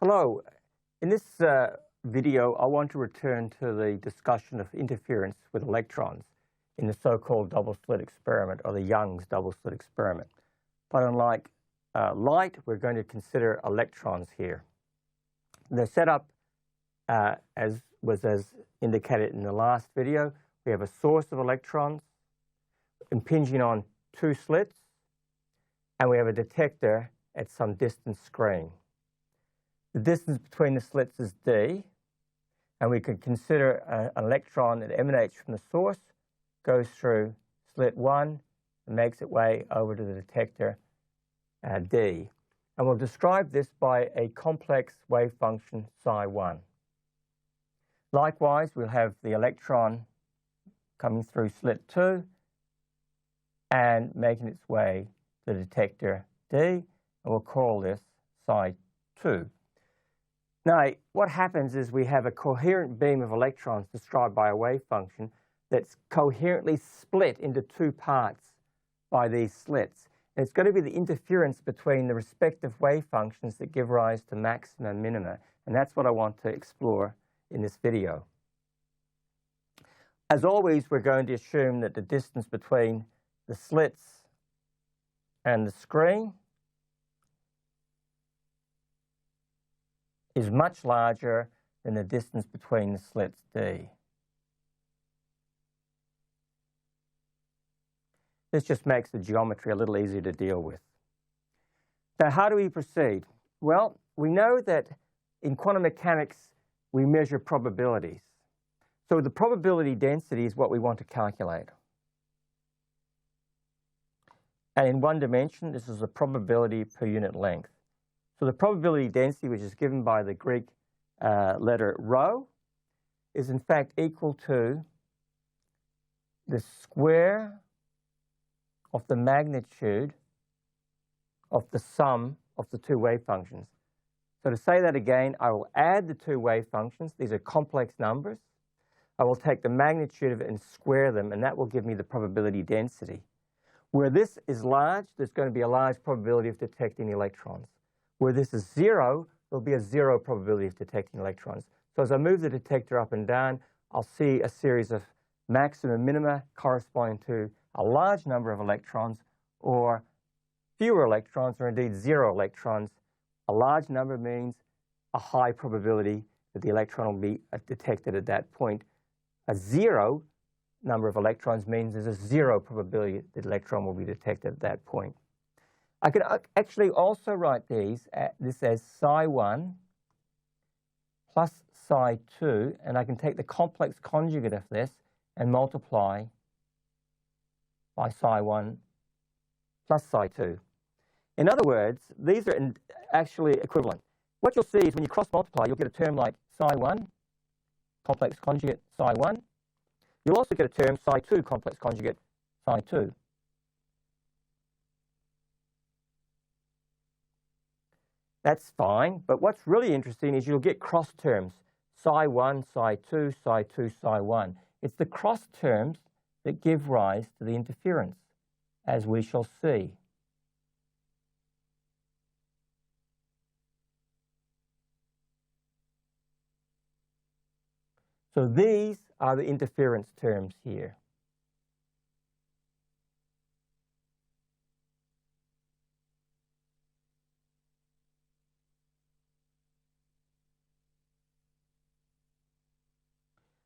Hello. In this video, I want to return to the discussion of interference with electrons in the so-called double-slit experiment, or the Young's double-slit experiment. But unlike light, we're going to consider electrons here. They're set up as indicated in the last video. We have a source of electrons impinging on two slits, and we have a detector at some distant screen. The distance between the slits is d, and we can consider an electron that emanates from the source, goes through slit 1, and makes its way over to the detector d. And we'll describe this by a complex wave function psi1. Likewise, we'll have the electron coming through slit 2 and making its way to the detector d, and we'll call this psi2. Now, what happens is we have a coherent beam of electrons described by a wave function that's coherently split into two parts by these slits. And it's going to be the interference between the respective wave functions that give rise to maxima and minima. And that's what I want to explore in this video. As always, we're going to assume that the distance between the slits and the screen is much larger than the distance between the slits d. This just makes the geometry a little easier to deal with. Now, how do we proceed? Well, we know that in quantum mechanics, we measure probabilities. So the probability density is what we want to calculate. And in one dimension, this is the probability per unit length. So the probability density, which is given by the Greek letter rho, is in fact equal to the square of the magnitude of the sum of the two wave functions. So to say that again, I will add the two wave functions. These are complex numbers. I will take the magnitude of it and square them, and that will give me the probability density. Where this is large, there's going to be a large probability of detecting electrons. Where this is 0, there'll be a 0 probability of detecting electrons. So as I move the detector up and down, I'll see a series of maxima and minima corresponding to a large number of electrons, or fewer electrons, or indeed 0 electrons. A large number means a high probability that the electron will be detected at that point. A 0 number of electrons means there's a 0 probability that the electron will be detected at that point. I could actually also write this as psi1 plus psi2, and I can take the complex conjugate of this and multiply by psi1 plus psi2. In other words, these are actually equivalent. What you'll see is when you cross-multiply, you'll get a term like psi1, complex conjugate psi1. You'll also get a term psi2, complex conjugate psi2. That's fine, but what's really interesting is you'll get cross terms, psi1, psi2, psi2, psi1. It's the cross terms that give rise to the interference, as we shall see. So these are the interference terms here.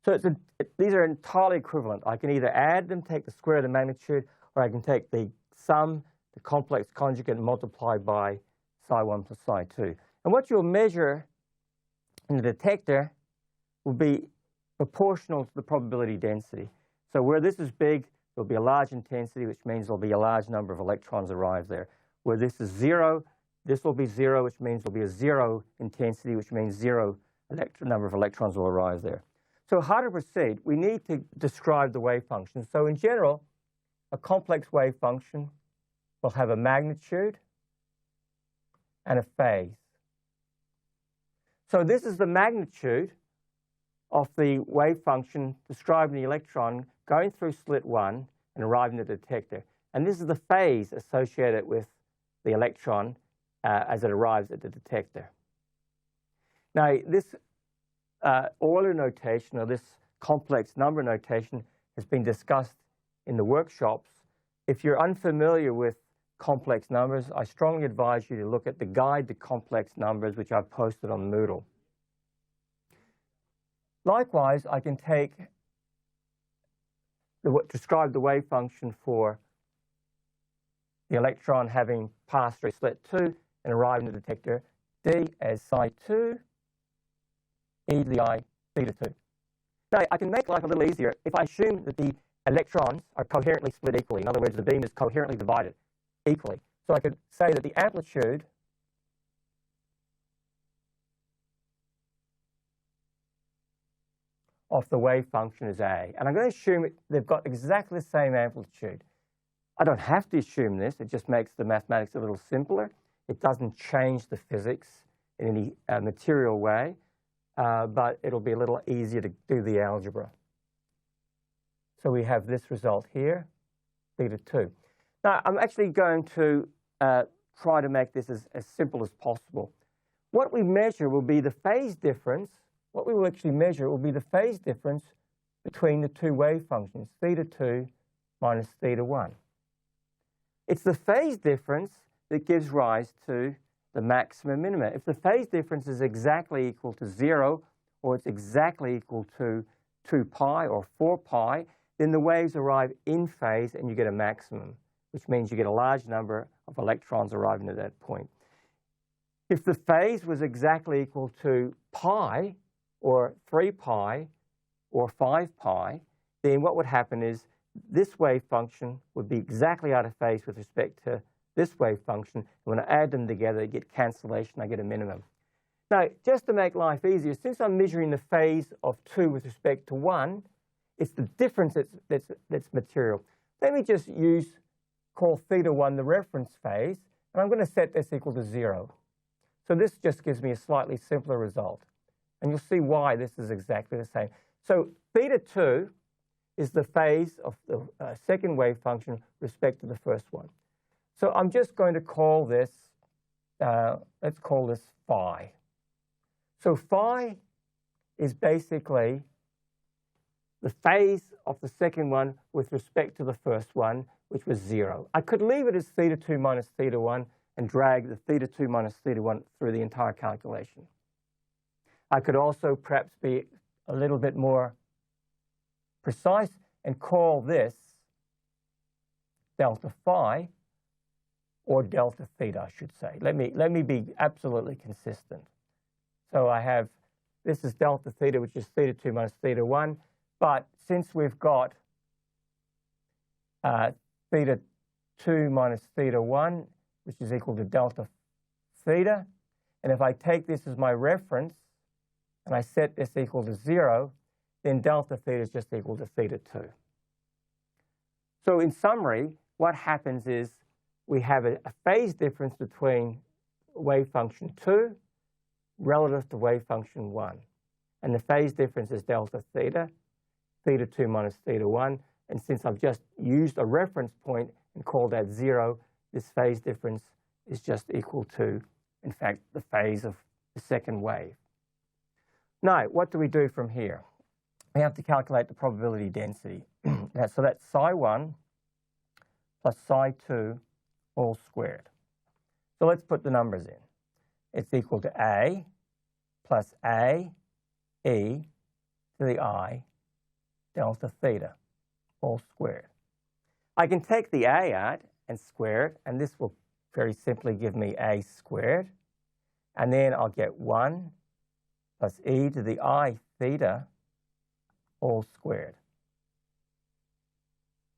So these are entirely equivalent. I can either add them, take the square of the magnitude, or I can take the sum, the complex conjugate, and multiply by psi1 plus psi2. And what you'll measure in the detector will be proportional to the probability density. So where this is big, there'll be a large intensity, which means there'll be a large number of electrons arrive there. Where this is 0, this will be 0, which means there'll be a 0 intensity, which means 0 number of electrons will arrive there. So how to proceed? We need to describe the wave function. So in general, a complex wave function will have a magnitude and a phase. So this is the magnitude of the wave function describing the electron going through slit 1 and arriving at the detector. And this is the phase associated with the electron as it arrives at the detector. Now, this Euler notation, or this complex number notation, has been discussed in the workshops. If you're unfamiliar with complex numbers, I strongly advise you to look at the Guide to Complex Numbers, which I've posted on Moodle. Likewise, I can describe the wave function for the electron having passed through slit 2 and arrived in the detector D as psi 2 e to the I theta 2. Now, I can make life a little easier if I assume that the electrons are coherently split equally. In other words, the beam is coherently divided equally. So I could say that the amplitude of the wave function is A. And I'm going to assume they've got exactly the same amplitude. I don't have to assume this. It just makes the mathematics a little simpler. It doesn't change the physics in any material way, but it'll be a little easier to do the algebra. So we have this result here, theta 2. Now, I'm actually going to try to make this as simple as possible. What we measure will be the phase difference. What we will actually measure will be the phase difference between the two wave functions, theta 2 minus theta 1. It's the phase difference that gives rise to the maximum minimum. If the phase difference is exactly equal to 0, or it's exactly equal to 2 pi or 4 pi, then the waves arrive in phase and you get a maximum, which means you get a large number of electrons arriving at that point. If the phase was exactly equal to pi, or 3 pi, or 5 pi, then what would happen is this wave function would be exactly out of phase with respect to this wave function. And when I add them together, I get cancellation, I get a minimum. Now, just to make life easier, since I'm measuring the phase of 2 with respect to 1, it's the difference that's material. Let me just call theta 1 the reference phase, and I'm going to set this equal to 0. So this just gives me a slightly simpler result. And you'll see why this is exactly the same. So theta 2 is the phase of the second wave function with respect to the first one. So I'm just going to call this, let's call this phi. So phi is basically the phase of the second one with respect to the first one, which was 0. I could leave it as theta 2 minus theta 1 and drag the theta 2 minus theta 1 through the entire calculation. I could also perhaps be a little bit more precise and call this delta phi, or delta theta, I should say. Let me be absolutely consistent. So I have, this is delta theta, which is theta 2 minus theta 1. But since we've got theta 2 minus theta 1, which is equal to delta theta, and if I take this as my reference, and I set this equal to 0, then delta theta is just equal to theta 2. So in summary, what happens is we have a phase difference between wave function 2 relative to wave function 1. And the phase difference is delta theta, theta 2 minus theta 1. And since I've just used a reference point and called that 0, this phase difference is just equal to, in fact, the phase of the second wave. Now, what do we do from here? We have to calculate the probability density. So that's psi 1 plus psi 2 all squared. So let's put the numbers in. It's equal to A plus A e to the I delta theta all squared. I can take the A out and square it, and this will very simply give me A squared. And then I'll get 1 plus e to the I theta all squared.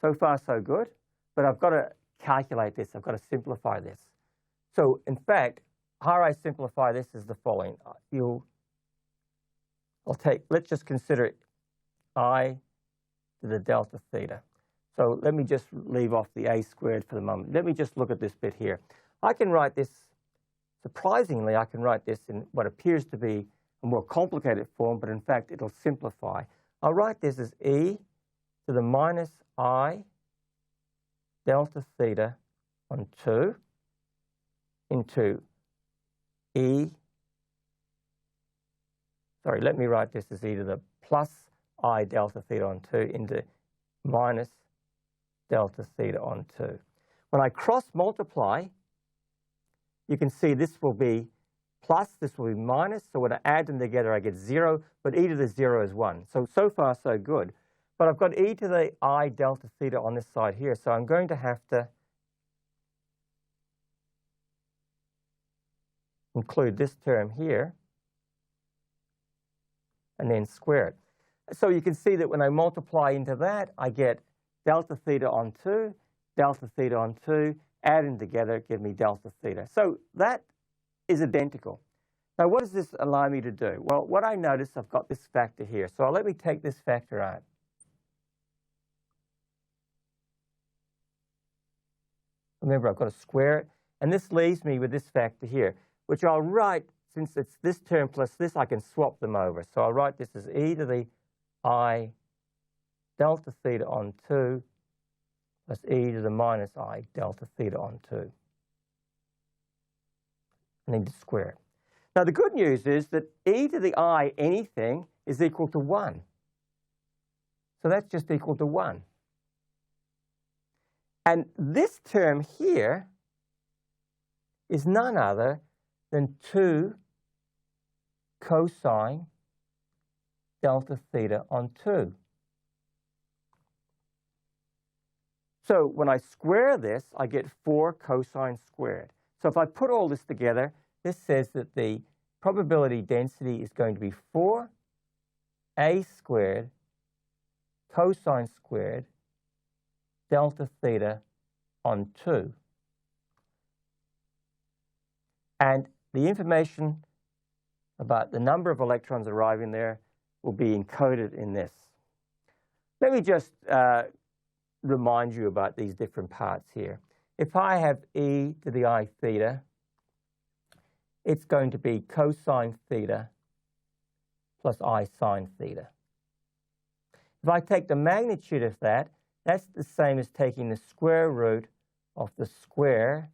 So far, so good. But I've got to calculate this. I've got to simplify this. So in fact, how I simplify this is the following. Let's just consider I to the delta theta. So let me just leave off the A squared for the moment. Let me just look at this bit here. I can write this, surprisingly, I can write this in what appears to be a more complicated form, but in fact, it'll simplify. I'll write this as e to the minus I delta theta on 2 into e sorry, let me write this as e to the plus I delta theta on 2 into minus delta theta on 2. When I cross multiply, you can see this will be plus, this will be minus. So when I add them together, I get 0, but e to the 0 is 1. So far, so good. But I've got e to the I delta theta on this side here. So I'm going to have to include this term here and then square it. So you can see that when I multiply into that, I get delta theta on 2, delta theta on 2, add them together, give me delta theta. So that is identical. Now, what does this allow me to do? Well, what I notice, I've got this factor here. So let me take this factor out. Remember, I've got to square it. And this leaves me with this factor here, which I'll write, since it's this term plus this, I can swap them over. So I'll write this as e to the I delta theta on 2 plus e to the minus I delta theta on 2. I need to square it. Now, the good news is that e to the I anything is equal to 1. So that's just equal to 1. And this term here is none other than 2 cosine delta theta on 2. So when I square this, I get 4 cosine squared. So if I put all this together, this says that the probability density is going to be 4a squared cosine squared delta theta on 2. And the information about the number of electrons arriving there will be encoded in this. Let me just remind you about these different parts here. If I have e to the I theta, it's going to be cosine theta plus I sine theta. If I take the magnitude of that, that's the same as taking the square root of the square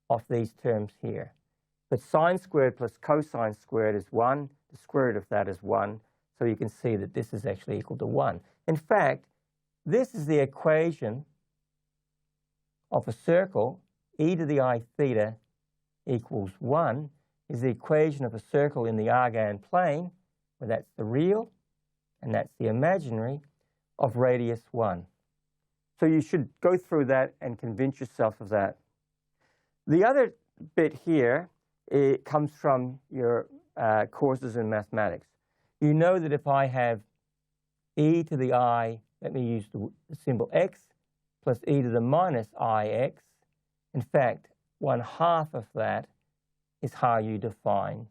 of these terms here. But sine squared plus cosine squared is 1. The square root of that is 1. So you can see that this is actually equal to 1. In fact, this is the equation of a circle. E to the I theta equals 1 is the equation of a circle in the Argand plane, where that's the real and that's the imaginary, of radius 1. So you should go through that and convince yourself of that. The other bit here, it comes from your courses in mathematics. You know that if I have e to the I, let me use the symbol x, plus e to the minus ix, in fact, 1/2 of that is how you define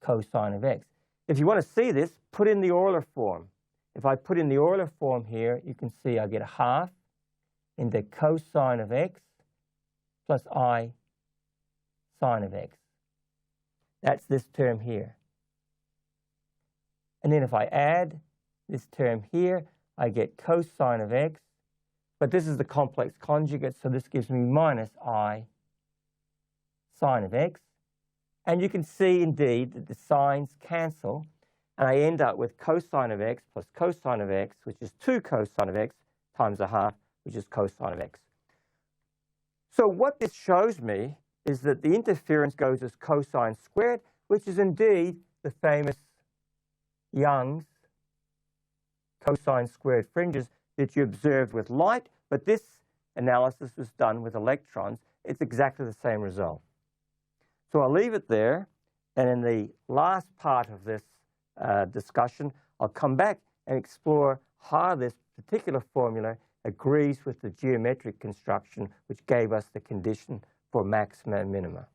cosine of x. If you want to see this, put in the Euler form. If I put in the Euler form here, you can see I get 1/2 into cosine of x plus I sine of x. That's this term here. And then if I add this term here, I get cosine of x, but this is the complex conjugate, so this gives me minus I sine of x. And you can see indeed that the signs cancel, and I end up with cosine of x plus cosine of x, which is 2 cosine of x times 1/2, which is cosine of x. So what this shows me is that the interference goes as cosine squared, which is indeed the famous Young's cosine squared fringes that you observed with light, but this analysis was done with electrons. It's exactly the same result. So I'll leave it there, and in the last part of this discussion, I'll come back and explore how this particular formula agrees with the geometric construction which gave us the condition for maxima and minima.